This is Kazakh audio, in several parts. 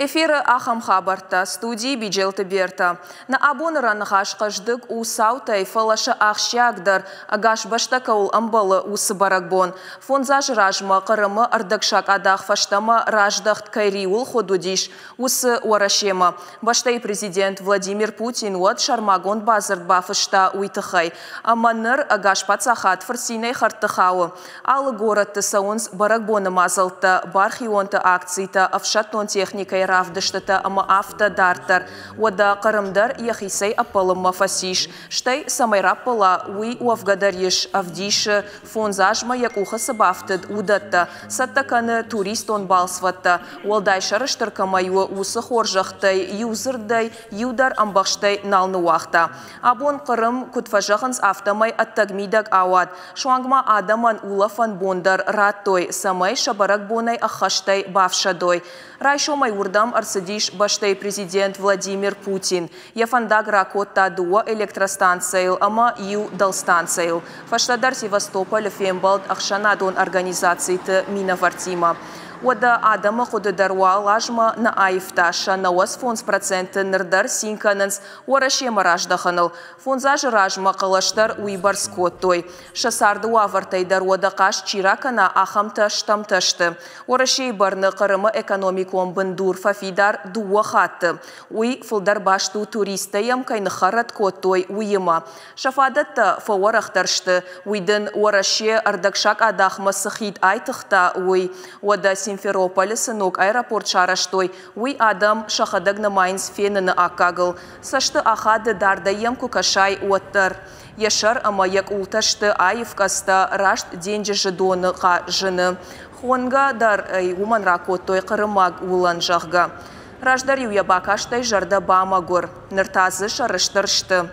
Эфиры Ахам Хабарта, студии Биджелта Берта. На абоныран ғашқаждық усаутай фалашы ақшягдар агаш баштакаул амбалы усы баракбон. Фонзаж ражма қырымы ардықшак адақ фаштама раждақт кайриул ходудиш усы уарашема. Баштай президент Владимир Путин уад шармагон базард бафышта уйтықай. Аманыр агаш пацахат фарсинай хартықауы. Алы городты саунс баракбоны мазалты бархионты акцийта авшаттон техникай равдыштата ама автодартар. Вада қарымдар яхисай апалыма фасиш. Штай самайраппала уи уавгадариш авдиші фонзажма якуха сабафтыд удатта. Саттаканы турист он балсватта. Уалдайшары штыркамайуы усы хоржақтай, юзырдай, юдар амбақштай налны уақта. Абон қырым күтфажағынс автомай аттагмидаг ауад. Шуангма адаман улафан бондар раттой, самай шабарак бонай ахаштай бавшадой. Райшомай урдам арсадиш баштай президент Владимир Путин. Яфандак ракотта дуа электростанциял, ама ю далстанциял. Фаштадар Севастополь фембалд ахшанадон организацийты Минавартима. Вада адама ходы даруа лажма на айфташа на уаз фонс проценты нырдар синканынс уарашема раждаханыл. Фонзажы ражма қалаштар уйбар скоттой. Шасарды уавартай даруада қаш чиракана ахамташ тамташты. Уарашей барны қырымы экономикон бындур фафидар дуа хатты. Уй фылдар башту туристаям кайнықарат коттой уйыма. Шафадатта фауарахтаршты. Уйдын уараше ардакшак адахма сахид айтықта уй. Вада Симферополь сынок аэропорт шараштой. Уй адам шахадагна майнс фенаны акагыл. Сашты ахады дардаем кукашай уаттар. Яшар амаяк улташты айывкаста рашт денжі жидоны қа жыны. Хонга дар уман ракоттой қырымаг улан жағға. Раждар юябакаштай жарда бамагур. Ныртазы шарыштыршты.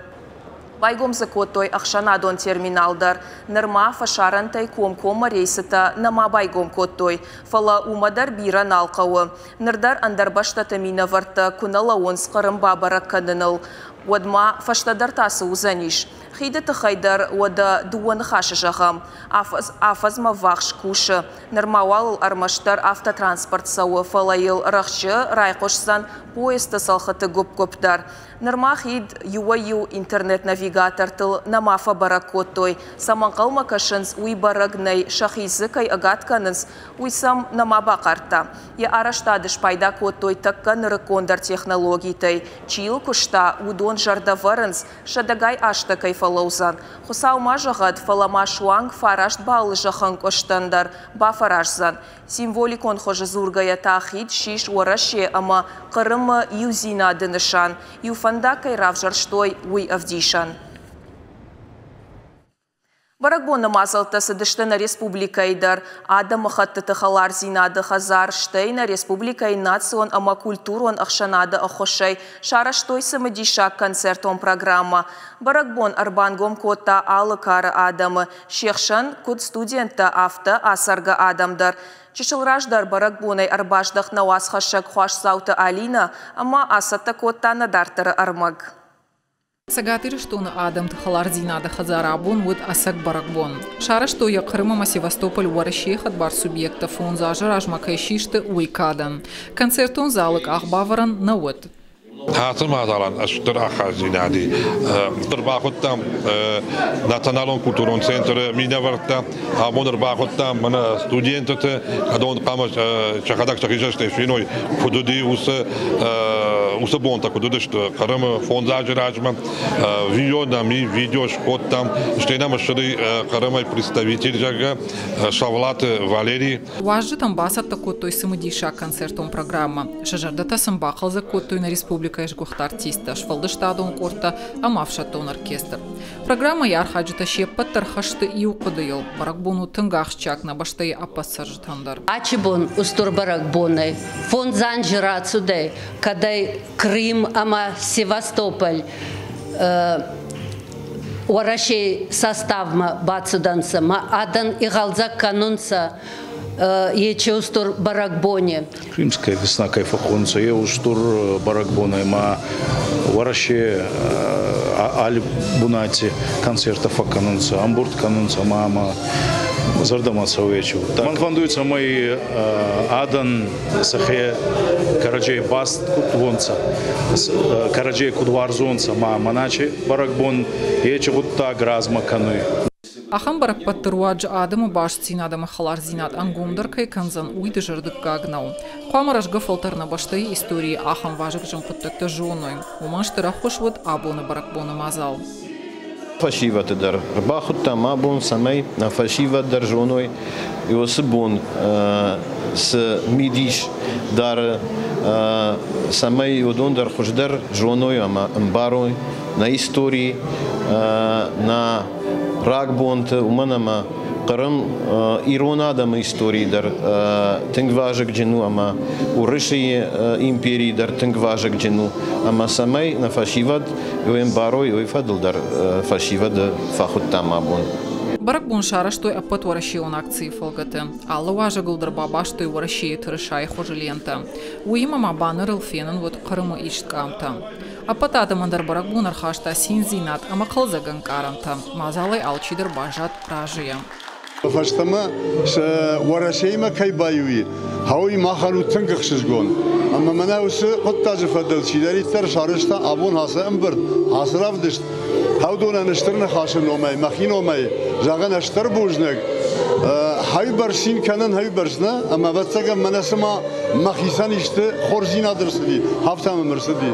Байгомзы коттой ақшанадон терминалдар. Нырма фашарантай комкома рейсыта нама байгом коттой. Фала умадар бира налқауы. Нырдар андарбаштата минаварта кунала онс қырым бабарак каныныл. Уадма фаштадар тасы узаниш. Хидыты хайдар уада дуан хашы жағам. Афазма вақш кушы. Нырмауал армаштар автотранспорт сауы фалайыл рақшы райқошсан поезды салхаты гоп-гоптар. Нырма хид юа-ю интернет-навигатор тыл намафа баракоттой. Саманқал макашынс уй барагнай шахизы кай агатканынс уйсам нама бақарта. Я араштадыш пайда коттой такка нырыкондар технологийтай. Чил кушта удон жардаварынс шадагай ашта кайфалаузан. Хусаума жағад фалама шуанг фарашт балы жақын коштандар ба фаражзан. Символикон хожы зургая тахид шиш уараше ама қырымы юзина дынышан. Юфандакай равжарштой уй авдишан. Баракбоны мазалта сыдыштына республикайдар. Адамы хаттыты халар зинады хазар штейна республикай национ ама культурон ахшанады ахошай. Шараштой самадишак концертон программа. Баракбон арбангом кота алы кары адамы. Шехшан куд студента авто асарга адамдар. Чешылраждар баракбонай арбаждах науас хашак хуаш сауты Алина, ама асата коттаны дартыры армаг. Сагатыры штуны адам тахалар зинады хазарабон вот асак баракбон. Шара что я Крыма Севастополь уарашехат бар субъекта фонзажа ражмакайшишты уйкадан. Концертон залык ахбаваран на вот. Hatım adalan aştır ahazinadı. Tırbaxuttam Nacionalon Kulturon Centru Minavarta, Amonur Baxuttam mana studentete, kadon qamas çakadak çakıjashte şinoy hududi usa bonta kududishte Krım fonzaj rajma video nami video shkottam shtena mashri Krımay представитель Шавлат Валерий. Важжит амбассад такой самодиша концертон программа. Шажардата самбахал за котой на республика ешгухта артиста швалдыштадон корта амавшатон оркестр. Программа ярхаджита шеппат тархашты и укудыйл. Баракбону тынгахчак на баштай апассаржитандар. Ачибон устур баракбоны. Фонд занжира цудей, кадай Крым ама Севастополь. Уарашей составма бацуданса, ма адан игалзак канунса ече устор баракбоне. Крымская весна кайфахонца, я устор баракбоне, ма вараше аль бунати концертов аканунца, амбурт канунца, мама зардамаса вечу. Манфандуется мой адан сахе караджей баст кутвонца, караджей кудварзонца, мама наче баракбон, ече гутта гразма кануй. Ахам барак паттыруадж адымы башцин адымы халар зинат ангумдар кай канзан уйды жырдык гагнау. Қуамараш гыфалтарна баштай истории ахам важык жын құттыкты жоной. Умаштыра хошвуд абоны баракбоны мазал. Фашиваты дар бахутта мабон самай на фашиват дар жоной иосыбон с мидиш дар самай одон дар хождар жоной ама мбарой на истории на рагбонт уманама Qarım İronadamı istoriyi der tıngvajık cinu ama Urışı'yı imperiyi der tıngvajık cinu ama samay na faşivad yoyem baroy yoyfadıl der faşivad fahuttam abun. Баракбон шараштой аппат варашион акции фолгаты. Алла важа гулдар бабаштой варашии тырышай хожелента. Уима мабаны рылфенын вот Крымы ишткамта. Аппат адамандар баракбон архашта синзинат ама кылзаган каранта. Мазалай алчидер бажат ражия. فاشتما ورشيما كي بايوي هاوي ما خلو تنقخش جون اما مناوس قد تجفدل شيداري تر شارشتا ابون هاسا امبرد حاصل افدشت هاو دونا نشترنا خاشن نومي مخين نومي جاغن اشتر بوجنك هاي برسين كانن هاي برسنا اما بتسقى مناسما مخيسان اشت خورزينا درسدي هفتام مرسدي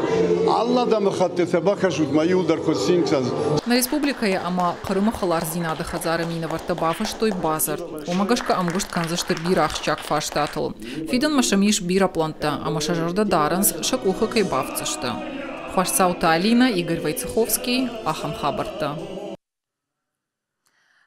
الله دم خطه تباكشوت ما يولدر كوسين كساز На республикае ама Крымы халар зинады хазары мина вартабафы штой базар. Омагашка амгушт канзашты бирахчак фаштатыл. Фиден машамиш бира планта, ама шажарда даранс шакуха кайбавцышты. Хвашцаута Алина, Игорь Войцеховский, Ахам Хабарта.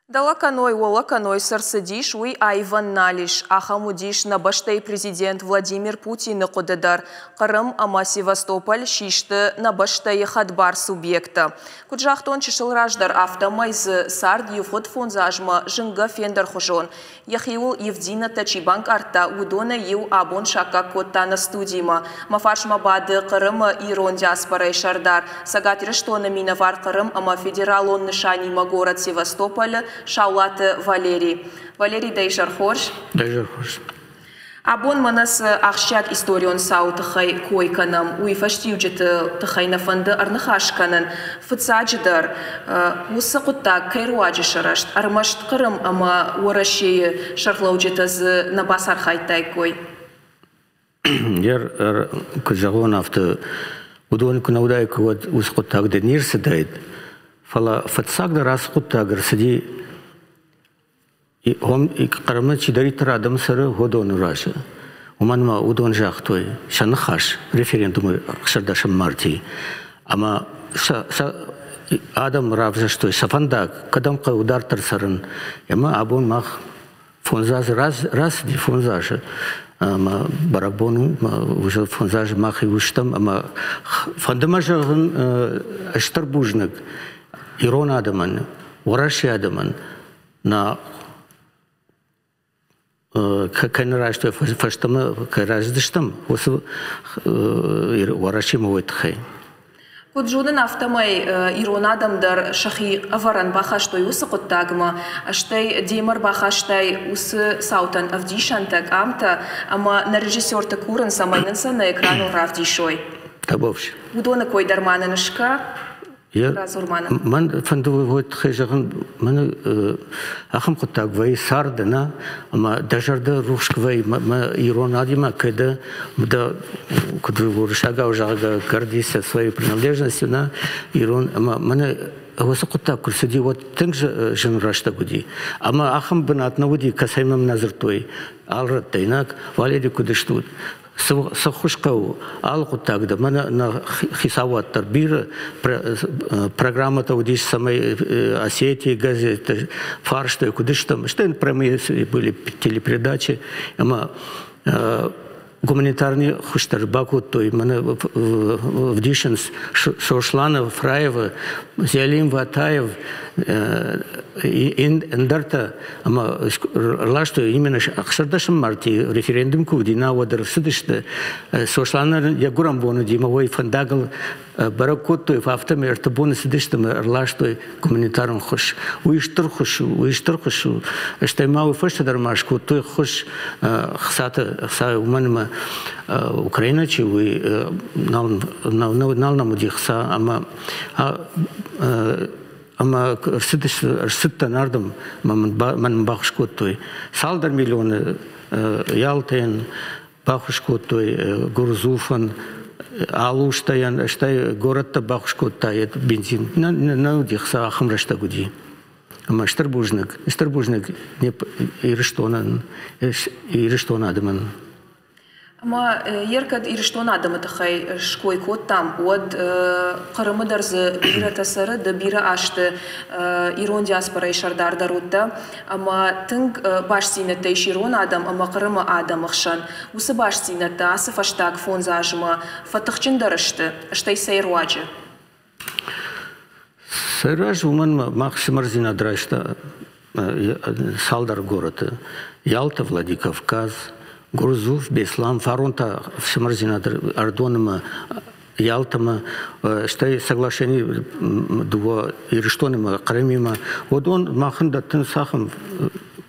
Далаканой Волаканой сарсыдиш уй Айван Налиш, Ахамудиш на баштай президент Владимир Путин Кудадар, Крым ама Севастополь шишты на баштай хадбар субъекта. Куджахтон чешыл раждар автомайзы сард юхот фонзажма жынга фендер хожон. Яхиул Евдина Тачибанк арта удона ю абон шака котта на студима. Мафаршма бады Крым Ирон диаспорай шардар. Сагатирыштона минавар Крым ама федералон нышанима город Севастополя Шаулаты Валерий. Валерий Дайжар Хорш. Дайжар Хорш. Абон манас ахшак историон сау тахай койканам, уйфаштиуджет тахай нафанды арнахашканан, фыцаджидар, усакута кайруаджи шарашт, армашт Крым ама уараши шарлауджет аз набасар хайтай кой. Яр куджагон авто удон кунаудай куад усакутаг денир седайд. Фала фыцагда раскутагар сиди и Крымны чидари традам сары годон раша. Уманма удон жахтой шанахаш референдумы шардашам марти. Ама адам равжаштой сафанда кадамка удар тарсарын. Яма абон мах фонзаж раз ди фонзаж. Ама барабону уже фонзаж мах и уштам. Ама фандамажагын аштарбужнак Ирон адаман, Ураши адаман на кайнараштой фаштама кайраздыштам осы Ураши мовайтхай. Куджудын автомай Ирон адамдар шахи аваран бахаштой усы куттагма, аштай демар бахаштай усы саутан авдишантак амта, ама на режиссер-то куран самайнанса на экрану равдишой. Табовш. Удона кой дармананышка. Ман фандувойт хежаган ман ахам кутагвай сардана ама дажарда рушквай ма иронадима когда да куду шага ужага гордися своей принадлежностью на ирон ама ман высокутак курсиди вот тыңжы жынрашта гуди ама ахам бынатна гуди касаймам назыртой алраттайнак валеди кудыштут Сахушкау алкутагда мана на хисаваттар бир программата удиш самой Осетии газеты фарштой кудыштам штен прямые были телепередачи ама гуманитарный хуштар бакут той мана в Дишинс Сошланов, Фраева, Зиалим Ватаев Эндарта, ама лашто именно Акшардашам марти референдум кудина вадар судышта Сошлана ягурам бону димовой фандагал баракут той фафтами артабоны судышта лашто гуманитарный хуш уиштар хуш штаймау фаштадар машку той хуш хсата хса уманма Украина чего нал нам удихса, ама сыттан ардым ман бахшкот той салдар миллионы Ялтен бахшкот той Гурзуфан Алуштаян штай городта бахшкот тает бензин на удихса ахмрашта гуди. Ама штарбужник не ириштона дыман. Ама еркад ириштона дымы тахай шкой кот там от қарымыдарзы бира тасары да бира ашты ирон диаспора ишардар дарутта. Ама тынг баш синетта иширон адам, ама қарымы адам ықшан. Усы баш синетта асы фаштаг фон зажыма фатықчын дарышты, аштай сайруаджы. Сайруаджы уман махшимарзина драшта салдар города. Ялта, Владикавказ, Гурзуф, Беслан, Фаронта, Шимарзина Ардонима, Ялтама, что соглашение два Ириштонима, Крымима. Вот он маханда тын сахам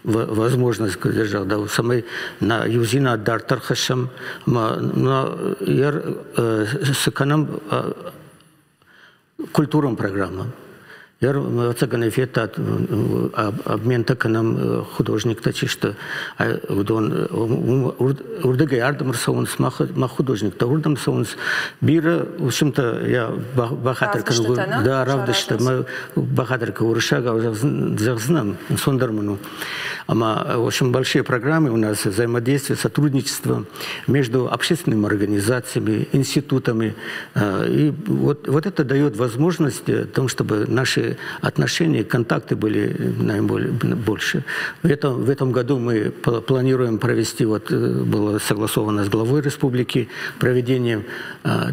возможность держал, да, самый на юзина дартархашам, на яр с эконом культурам программа. Я оцениваю это обмен таким художник, то чисто он урдегай ардам рисован мах художник, то урдам рисован бира, в общем-то я бахатырка, да, равда что мы бахатырка уршага уже знам сондарману, ама очень большие программы у нас взаимодействие, сотрудничество между общественными организациями, институтами, и вот это дает возможность о том, чтобы наши отношения, контакты были наиболее больше. В этом году мы планируем провести, вот было согласовано с главой республики, проведение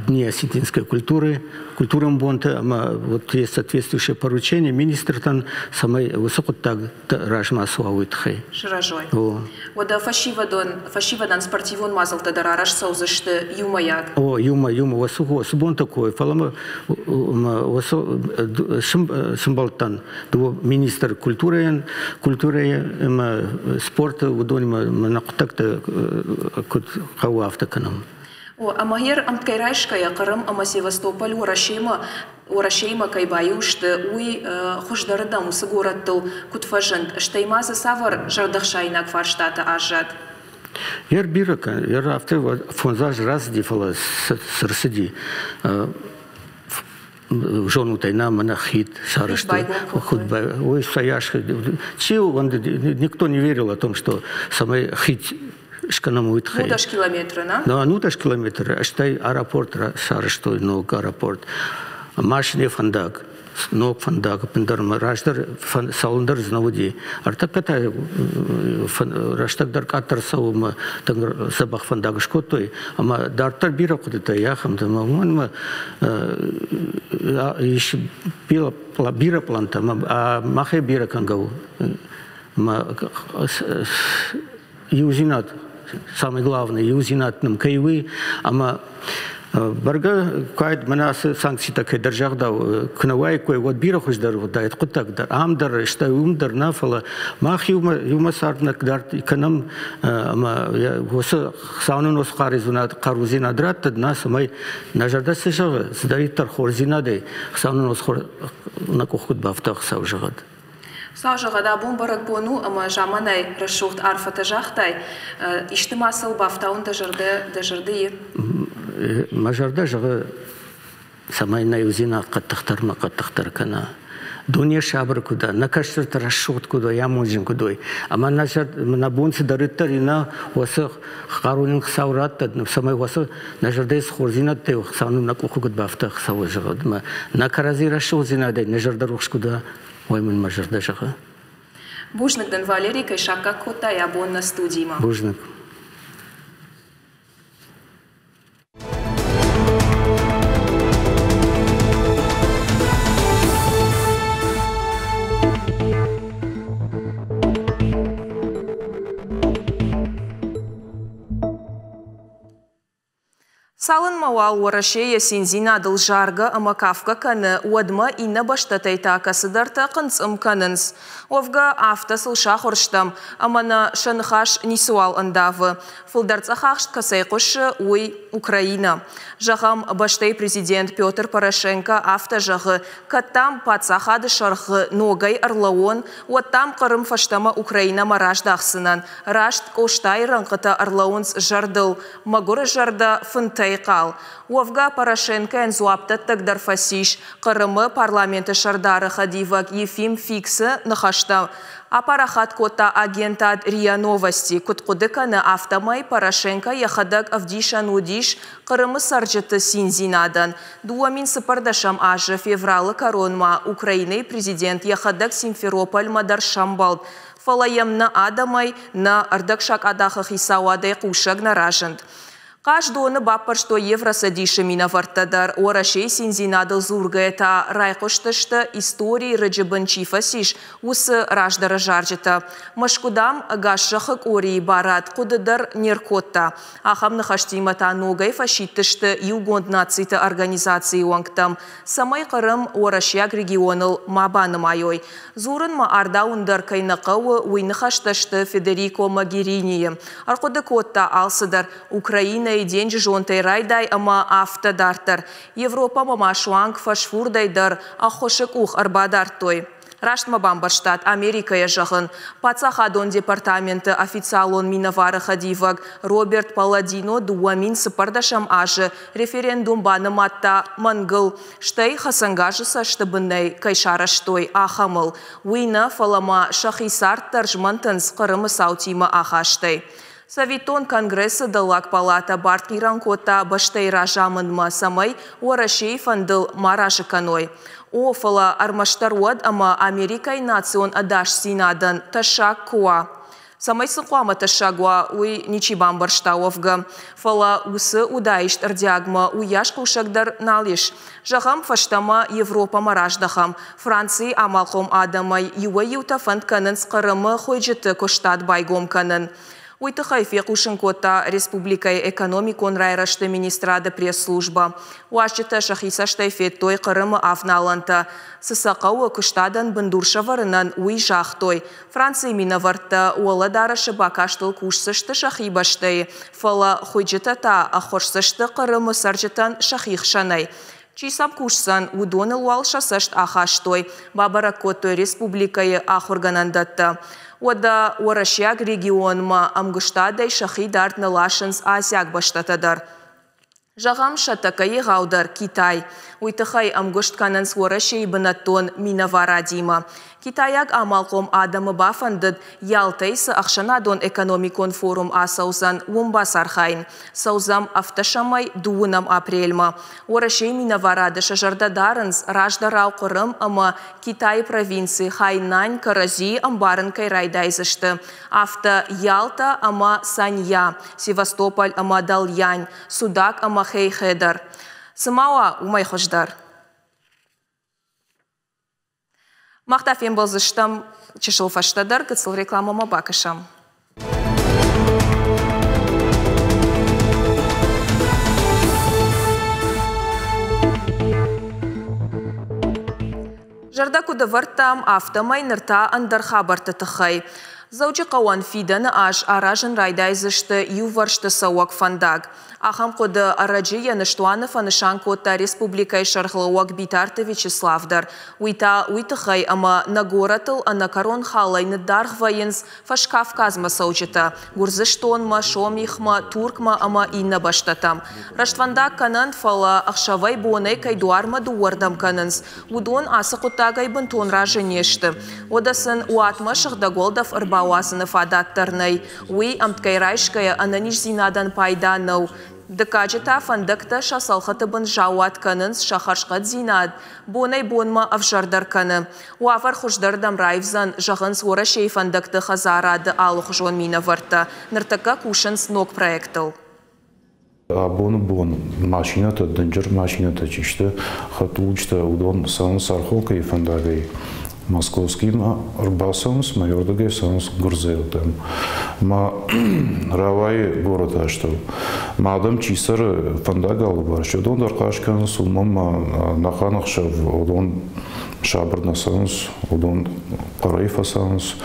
Дней осетинской культуры, культурам Бонта, вот есть соответствующее поручение, министр там самый высокотаг ражма суавитхай. Ширажой. Вот фашивадан спортивон мазал тадара раш саузышты юмаяк. О, юма, васухо, субон такой, фалама Симбалтан, министр культуры, спорта, удонима на контакты хауафтаканам. О, амагер амткайрайшкая Крым, ама Севастополь, урашейма кайбаюшты, уй хуждарыдам усы городтыл кутфажент, штаймазы савар жардахшайнак фарштата ажат. Яр бирака, яр авты фонзаж раз дифала сырсыди. Жону тайна монахит шарышты, ой саяшка. Чего никто не верил о том, что самый хит шканамует хай. Ну даже километры, да? Да, ну даже километры. Аштай аэропорт шарыштой, ног аэропорт. Машине фандак, ног фандак, пендарма рашдар салондар знаводи. Артаката раштагдар катар саума тангар забах фандак шкотой. Ама дартар бира кудета яхам да маман иш бира планта, а махе бира кангау. Юзинат, самый главный, юзинат нам кайвы, ама барга кайд манас санкции такая державда кнавай кой вот бира хуждар вот дает кутагдар амдар что умдар нафала мах юма сарнак дар эконом ама воса саунун осхаризунат карузина драт нас май нажарда сежава сдаритар хорзинаде саунун осхор на кохут бафтах савжагад. Сажагада бомбарак бону, ама жаманай расшухт арфата жахтай, иштимасыл бафтаун дажарды. Мажарда жага самай наюзина каттахтар кана. Дуния шабр куда, на каждый расшут куда, я можем куда. Ама на бонце даритарина васа харунин саурат, самай васа нажарда из хорзина те сауну на куху бафтах саважагад. На карази расшут зина дай нажарда рухш куда. Оймен мажарда жага. Бужник Дан Валерий Кайшака Кота и Абон на студии. Бужник. Салын мауал уарашея сензина дыл жарга амакавка каны уадма инна баштатайта касыдарта қынцым канынс. Овга авта сылша хорштам, амана шанхаш нисуал андавы. Фылдарцахашт касайқушы уй Украина. Жағам баштай президент Петр Порошенко авта жағы каттам пацахады шарғы ногай арлауын, уаттам қырым фаштама Украина мараждақсынан. Рашт коштай раңқыта арлауынс жардыл, магуры жарда фынтай қал. Овга Порошенко энзуапта тагдар фасиш, қырымы парламенті шардары Хадивак Ефим Фиксы нахашта. Апарахат кота агентат РИА Новости. Куткудыканы автомай Порошенко яхадак авдишан удиш қырымы саржыты синзинадан. Дуамин сыпардашам ажы февралы коронма Украины президент яхадак Симферополь мадар шамбалд. Фалаемна адамай на ардакшак адахы хисауадай кушаг наражынд. Каждоны баппар, что евросадиши минавартадар, орашей синзинадыл зургаета райқоштышты истории рыджыбын чифасиш, усы раждары жаржыта. Машкудам гашшахык ории барат, кудыдар неркотта. Ахам нахаштимата ногай фашиттышты югонд нацийты организации уангтам. Самай қырым орашяг регионал мабаны майой. Зурын ма ардаундар кайнақауы уйнахаштышты Федерико Магерини. Арқуды котта алсыдар Украина день жонтай райдай ама автодартар. Европа мама шуанг фашфурдайдар ахошек ух арбадартой. Раштма бамбарштат Америка яжағын. Пацахадон департаменты официалон минавары Хадиваг Роберт Паладино дуамин сыпардашам ажы референдум баныматта мангыл. Штай хасангажы саштыбындай кайшараштой ахамыл. Уйна фалама шахисар таржмантынс қырымы саутима ахаштай. Савитон Конгрессы дылак палата Бартиран кота баштай ражамынма самай уарашей фандыл маражы каной. Офала армаштаруад ама Америкай национ адаш синадан ташак куа. Самай сықуама ташагуа уй ничибам барштауовга. Фала усы удаишт ардиагма уяш кушагдар налиш. Жағам фаштама Европа мараждахам. Франции амалқом адамай юа юта фанд канынс қырымы хойджыты коштад байгом канын. Уйты хайфек ушынкота республикай экономикон райрашты министрада пресс-служба. Уашчыта шахисаштай феттой қырымы афналанта. Сысақауы күштадан бындуршаварынан уй жахтой. Франция минаварта уаладарашы бакаштыл кушсышты шахибаштай. Фала хойджытата ахорсышты қырымы саржытан шахихшанай. Чисам кушсан удоны уал шасышт ахаштой. Бабаракотой республикай ахорганандатта. Ода уарашяг регионма амгыштадай шахидарт налашынс азяг баштатадар. Жағам шатакайы ғаудар Китай. Уйтықай амгышт канынс уарашей бінаттон минавара дима. Китаяг амалқом адамы бафандыд ялтайсы ақшанадон экономикон форум асаузан умба сархайн. Саузам автошамай дуынам апрельма. Уарашей минаварады шажардадарынс раждарау қырым ама Китай провинции Хайнань Карази амбарын кайрайдайзышты. Авто Ялта ама Санья, Севастополь ама Дальянь, Судак ама Хейхедар. Сымауа умай хождар. Мақтафен болзыштам чешыл фаштадар, гыцыл рекламама бакышам. Жарда кудавартам автомай нырта андарха бартатахай. Заучи қауан фиданы аш аражын райдайзышты юваршты сауак фандаг. Ахам коды араджи яныштуанов анышан кота республикай шархлауак битарты Вячеславдар. Уйта уйтыхай ама нагоратыл анакарон халайны дархвайынс фашкавказма саучыта. Гурзыштонма, шомихма, туркма ама инна баштатам. Раштвандак канан фала ахшавай бонай кайдуарма дуардам канынс. Удон асы кутагай бынтон ражынешты. Одасын уатма шахдаголдав арбауасыны фадаттарнай. Уй амткайрайшкая ананиш зинадан пайданау. Дыкаджита фандыкта шасалхаты бын жауат канынс шахаршқат зинад. Бонай бонма авжардар каны. Уафар хуждардам райвзан жағынс орашей фандыкты хазарады алух жон минаварта. Ныртака кушынс ног проектыл. Бон машината, дынжыр машината чишты, хатучта удон сан сархолка и фандагай. московским Арбасовс, майордагай санс Гурзеутем. Ма Равай город ашту. Мадам чисар фандагал барш. Удон даркашкан сумам наханахшав удон шабрна санс, удон Караифа санс,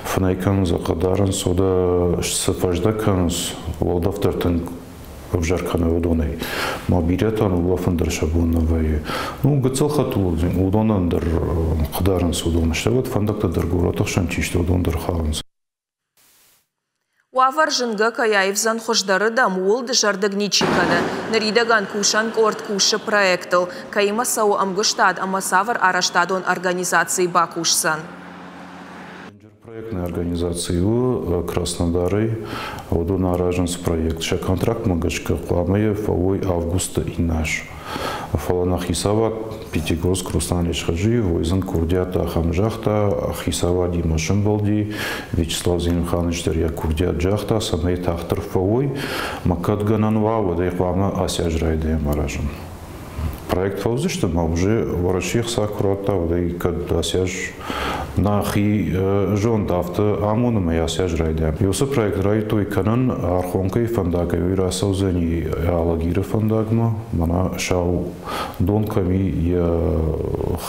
фнайкан закадаран сода сафаждаканс, волдафтартан в жарканой удоной. Мобилетан улафандер шабуновой. Ну гцелхату удонандер кадаранс удон. Что вот фандакта даргуратах шанчишт удондер халанс. Уавар жынғы каяевзан хождары да муылды жардыгничиканы. Наридаган кушан корт кушы проектыл. Кайма сау амгыштад амасавар араштадон организации бакушсан. Проектной организации Краснодары удон араженс проект. Ша контракт магашка кламая фавой августа и наш. Фалана хисава Пятигорск Руслан Ишхаджи, Войзан Курдята Хамжахта, Хисава Димашин Балди, Вячеслав Зимханович Дерья Курдят Джахта, Самей Тахтар Фавой, Макат Гананва, Вадайхвама Асяжрайдая Маражан. Проект фаузи, что мы уже ворочих сакурата, Вадайкад Асяж Нахи Жон Тафта Амуна и Асяжрайдая. Юса проект Райтой Канан Архонкой Фандага Вира Саузани Алагира Фандагма, Мана Шау Донками и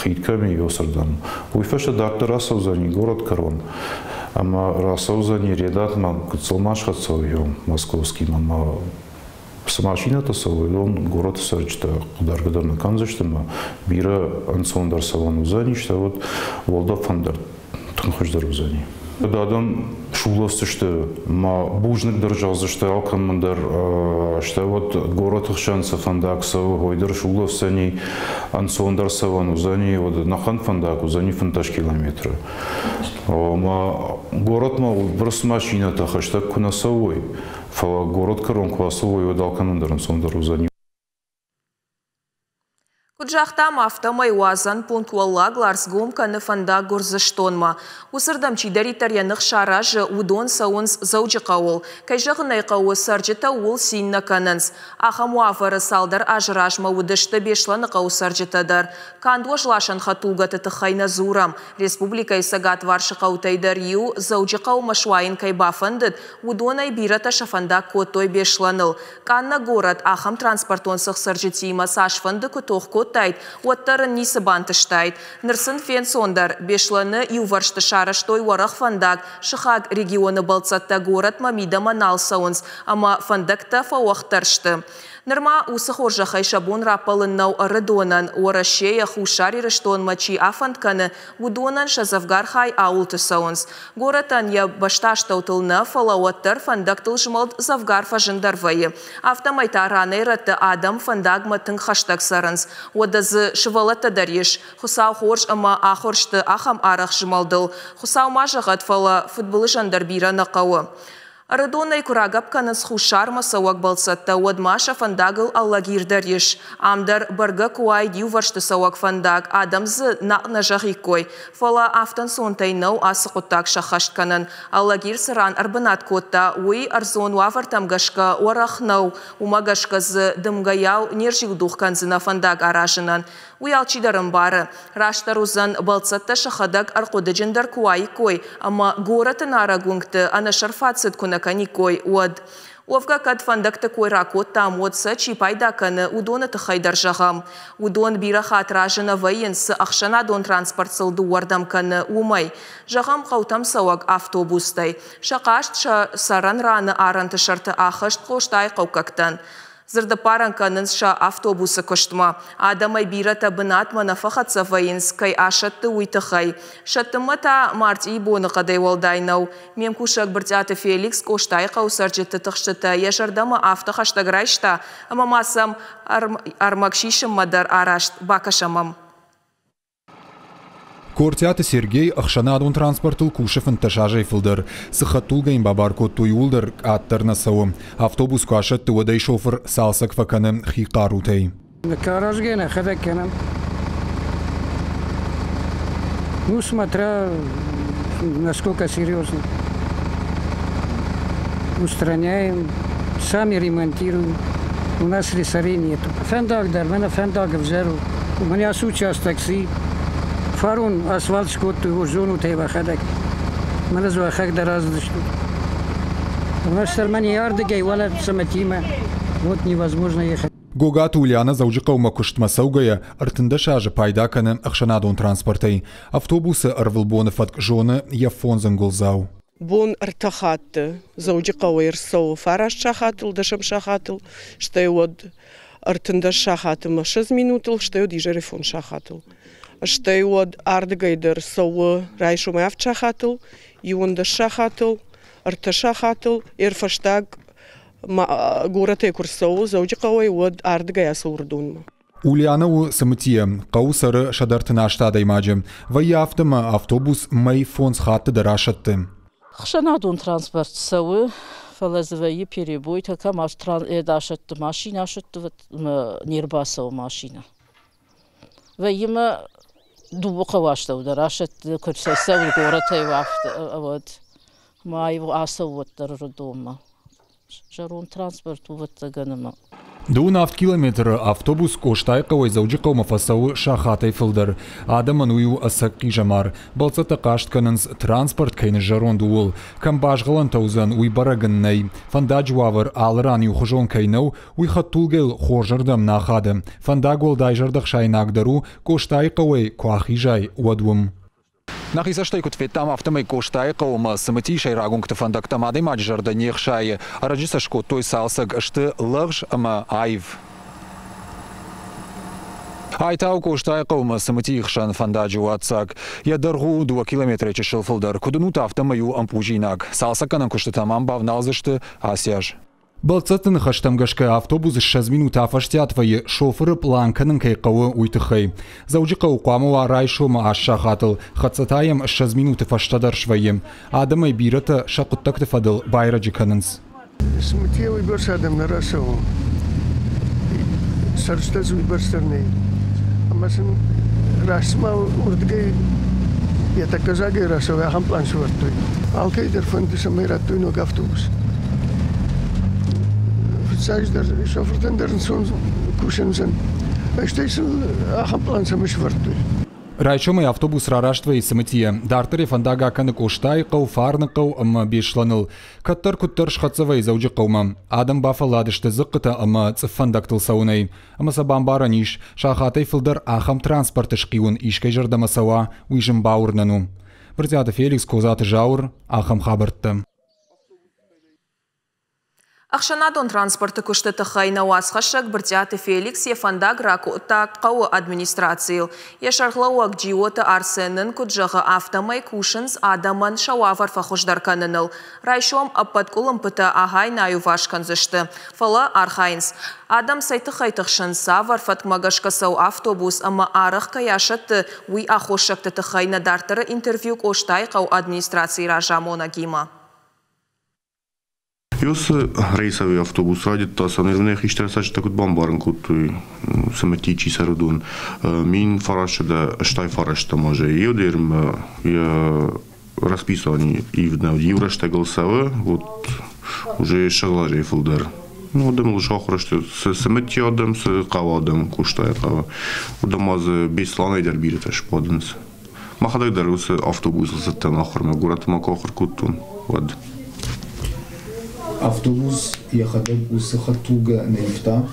Хитками Йосардан. Уйфаша Дартера Саузани город Корон. Ама Расаузани Редат Мангцелмаш Хацовью московский мама. Самашината савойдон город сарчта даргадарна канзаштама бира ансондар саван узани что вот волда фандер тынхождар узани. Дадам шуловцы что ма бужник держался что алкамандар что вот город хшанса фандаксов гойдер шуловцани ансондар саван узани вот нахан фандак узани фанташ километра. Ма город ма брос машината хаштаг кунасовой. Фала город Корон классовой выдал канондаром сондару за ним. Куджахтам автомай уазан пунктуалла гларсгом каны фанда горзыштонма. Усырдам чидаритарья нахшаражы удон саунс заучықауыл. Кайжағынай қауы саржыта уыл синна канынс. Ахамуафары салдар ажыражма удышты бешланы қауы саржытадар. Кандуаш лашан хатулгаты тұхайна зурам. Республика исагат варшы қаутайдар ю заучықау машуайын кайбафындыд удонай бирата шафанда котой бешланыл. Канна город ахам транспортон сық саржытима сашфынды күтоқ тайт, оттарын несі бантыштайт. Нырсын фен сондар, бешланы юваршты шараштой варах фандак, шыхаг регионы балцатта город мамида маналсаунс, ама фандакта фауақтаршты. Нырма усы хоржахай шабон рапалыннау арыдонан, орашея хушари рыштон мачи афантканы удонан шазавгархай аултысаунс. Горотан я башташтаутылны фалауаттар фандактыл жымалд завгар фажындарвайы. Автомайта раны раты адам фандагма тың хаштаг сарынс. Одазы шывалата дареш. Хусау хорж ама ахоршты ахам арах жымалдыл. Хусау мажағат фала футболы жандар бира нақауы. Арыдонай курагап каныс хушарма сауак балсатта одмаша фандагыл аллагир дареш. Амдар барга куай дюваршты сауак фандаг. Адамзы нақна жағикой. Фала автан сонтайнау асы құттак шахашт канын. Аллагир сыран арбанат котта. Уй арзон уавартам гашка орахнау. Умагашказы дымгаяу нержилдух канзына фандаг аражынан. Уй алчидарым бары. Раштарузан балсатта шахадаг арқодыжындар куай кой. Ама горатын арагунгты ана шарфацит куնակаникой уад. Овга кад фандакты кой ракотта амодса чипайда каны удоны тыхайдар жағам. Удон бира хатражына вайынсы ақшана дон транспорт сылды уардам каны умай. Жағам қаутам сауак автобустай. Шақашт саран раны аранты шарты ақышт қоштай қаукактан. Зырды паранканын ша автобусы көштіма. Адамай бирата бынатма нафахатса вайынс кай ашатты уйтықай. Шаттымы та марти боны қадай олдайнау. Мем кушак біртяты Феликс коштай қаусаржыты тұқшыты. Ешардама автохаштаграйшта. Ама масам армакшишым мадар арашт бакашамам. Кортяты Сергей Ахшанадун транспортыл кушефын ташажай фылдыр. Сыхаттулгайын бабарко туйулдыр аттарна сауым. Автобус кашат туадай шофер салсак факаны хиқарутей. Каражгена хадакенам. Ну, смотря насколько серьезно. Устраняем, сами ремонтируем. У нас слесарей нету. Фендак дар, меня фендак взял. У меня сейчас такси. фарун асфальт скоту его зону тайва хадак. Mana zo хак дараз дышту. У нас сармани ярдыгай вала саматима. Вот невозможно ехать. Гогат Ульяна заужикаума куштмасаугая артындашажа пайдаканы ахшанадон транспортай. Автобусы арвылбоны фатк жоны яфонзан гулзау. Бон артахатты заужикауа ирсау фараш шахатыл, дашам шахатыл, что и вот артындаш шахатыл 6 минутыл, что и дижерефон шахатыл. Что и вот ардыгайдыр сау райшумай авчахатыл, и он дашахатыл, арташахатыл, ирфаштаг город курсау заужикауа вот ардыгай асурдунма. Ульяна у самтия каусары шадартына штадай маджи. Ваяфтыма автобус май фонс хатты дарашатты. Хшанадун транспорт сауы фалазваи перебой така дашатты машина шатты нирбасау машина. Ваяма дубука вашта дарашатты курсау город вафт вот май асау вот дома. Жарун транспорт вот таганама. До нафт километр автобус коштайкавай заужикаума фасау шахатай филдер. Адаманую асакки жамар. Балцата каштканынс транспорт кайны жарон дуул. Камбажгалан таузан уй барагыннай. Фандаджуавар алран юхожон кайнау уй хаттулгел хоржардам нахады. Фандагуал дайжардах шайнагдару коштайкавай куахижай уадвум. Нахисаштайкут ветам автомай коштайкаума самати шайрагункта фандактамады маджарда нехшай. Араджисашко той салсаг шты лыгж ама айв. Айтау коштайкаума самати ихшан фандаджу атсак. Я даргу 2 километра чешил филдер. Кудунута автомаю ампужинак. Салсаканан кушты тамам бавналзышты асяж. Балцатын хаштамгашка автобус 6 минут афаштятвай шоферы планканын кайқауы уйтыхай. Заужикау қамуа райшома ашшахатыл. Хатсатаем 6 минут фаштадаршвайым. Адамай бирата шақуттакты фадыл байраджиканынс. Смутевый барс адам нарасау. Сарштазуй барсарней. Амасын расма урдгай я так казагай расау я хамплан швартой. Алкайдер фандиса майраттой ног автобус. Sagder шоферден дерн сон кушензен. Эштейсен ахампланса мишварту. Райчомай автобус рараштвай самтия. Дартаре фандага каны коштайкау фарныкау ама бешланыл. Каттар куттар шхатсавай заужикаума. Адам бафаладышты зыккыта ама цыффандактыл саунай. Ама сабамбара ниш шахатай филдер ахам транспорты шкиун ишкай жардама сауа уйжым баурнану. Бірзяды Феликс козаты жаур ахам хабыртты. Ахшанадон транспорты күшті хайна уасхашак біртяты Феликс ефандаг ракута қауы администрацийл. Ешарғлауак джиоты арсенын күджығы автомай кушынс адаман шауавар фахушдарканыныл. Райшом аппаткулым пыта ахай наю вашканзышты. Фала архайнс. Адам сайты хайтықшынса варфатмагашкасау автобус ама арық каяшатты уй ахошакты хайна дартыры интервью коштай қау администрации ражамона гима. Jos reisavý autobus radit ta sanirvne хищерсач такут бомбарн кутуй саматичи сарудун мин фараш да штай фараш та може юдерм я расписание ивна еврошта голосове вот уже шаглажей филдер ну дем лишь охрашты с самати адам с кавадам куштай кава удамаз бесланы дер бирташ подынс махадай дарус автобус заттан ахырма город макохр кутун вот автобус ехадет усы хатулга наифта.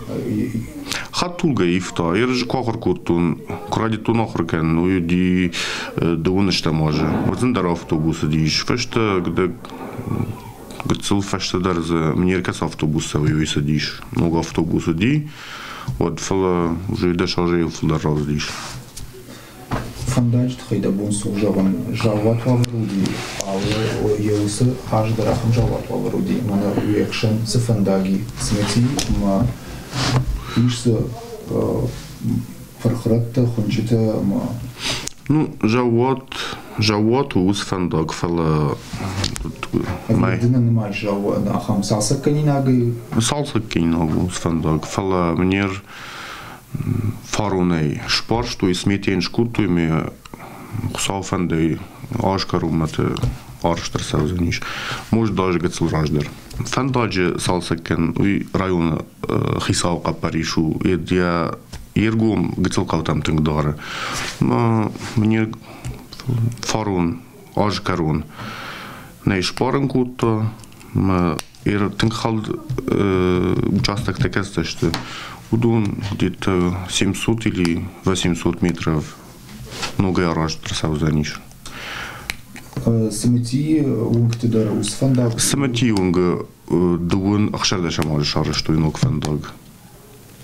Хатулга ифта. Ирж кохр кутун крадитун охркен. Ну ди довунышта може. Возендар автобусы диш. Фешта где гцел фешта дарза мнеркас автобуса вивиса диш. Много автобуса ди. Вот фала уже дешаже флдар раздиш. Фандач хайда бонсу жаван жават вавруди але еусы хаждарахым жават вавруди мана уекшен с фандаги смети ма ишсе фархратта хунчита ма ну жават уз фандаг фала май динамай жават ахам салса канинагы с фандаг фала мнер фаруной шпар, что и сметен шкутуями хусауфанды ашкаруматы арштарсаузаниш. Может даже гацелраждер. Фандаджи салсакен уй района хисаука Паришу. Я Иргум гцелкал там тыңдары. Мне фарун, ажкарун. Нейш парен кутто. Ир тыңхал участок такая, что удун где-то 700 или 800 метров. Много я раз трасал за ниш. Самти унгтидар усфандаг. Самти унга дуун ахшардашам алшар что инок фандаг.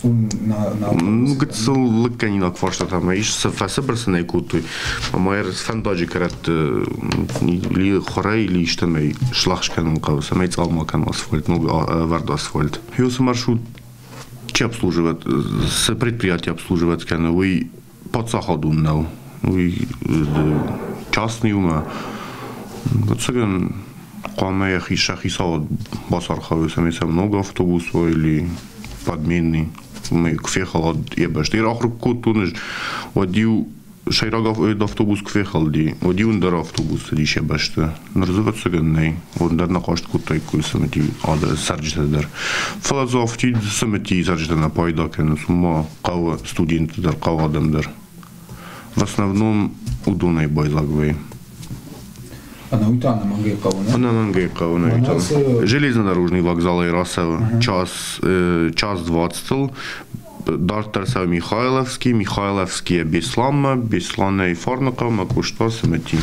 Гцел лыканина квашта там иш фасабрсна икуты. Моер фандаджи карат ли хорай ли штамей шлахшкан унга самей цалмакан асфальт, много вард асфальт. Юс маршрут че обслуживает, с предприятия обслуживает кана, вы подсаходун нау, вы частный ума. Вот сегодня каме хиса басархавы самица много автобусов или подменный. Мы кфехал ебаш. Ты рахрук кутунешь, водил шайрагов автобус кфехал ди, водил ундер автобус ди шебашта. Нарзыват сегодня, ундер на кашт кутай куй самити ада сарджитадер. Фалазовти самити сарджитана пайда кен сума кава студент дар кава адамдар. В основном удунай байлагвей. Она уйтана мангейкауна. Она мангейкауна. Железнодорожный вокзал Ирасова. Час 20. Дартарсав Михайловский, Михайловский Беслама, Беслана и Фарнака, Макушта, Самати.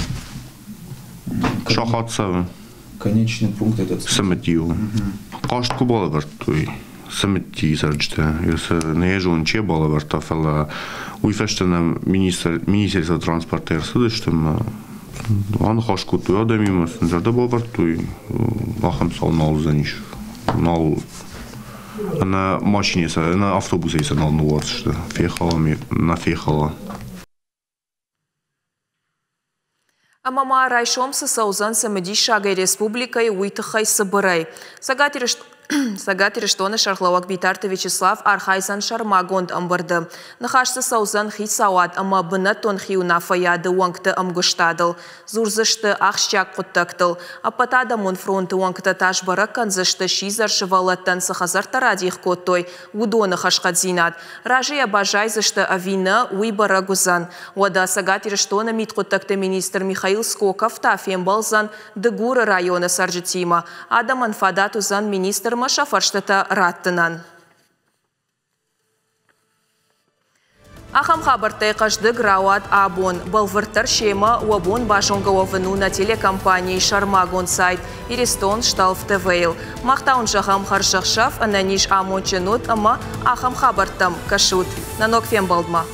Шахатсава. Конечный пункт этот. Саматио. Каштку балавартуй. Самати сарджта. Если наезжу че балаварта, фала уйфештена министерство транспорта Ирсады, что мы Ан хашкуту адамимас, нжарда бавартуй, ахам сал нал заниш, нал на машине, на автобусе се нал нуарс, что фехала ми нафехала. Амама райшом се саузан се медишагай республика и уйтахай сабарай. Сагатирештоны Шарлауак Битарты Вячеслав Архайзан Шармагонд амбарды. Нахашсы саузан хисауат, ама бынатон хиуна фаяды уангты амгуштадыл. Зурзышты ахшчак құттактыл. Апатада мон фронты уангты таш баракан зышты шизар шывалаттан сахазар тарадих коттой. Удоны хашқадзинат. Ражия бажай зышты авина уй барагузан. Уада Сагатирештоны мит құттакты министр Михаил Скоков тафем балзан Дыгуры районы Саржитима. Адаман фадатузан министр Шафарштата раттынан. Ахам хабартай каждый рауат абон. Балвыртар шема уабон башонгававыну на телекомпании Шармагон сайт и Рестон штал в ТВЛ. Махтаун жахам харшахшав, ананиш амонченут, ама ахам хабартам кашут. Нанок фем балдма.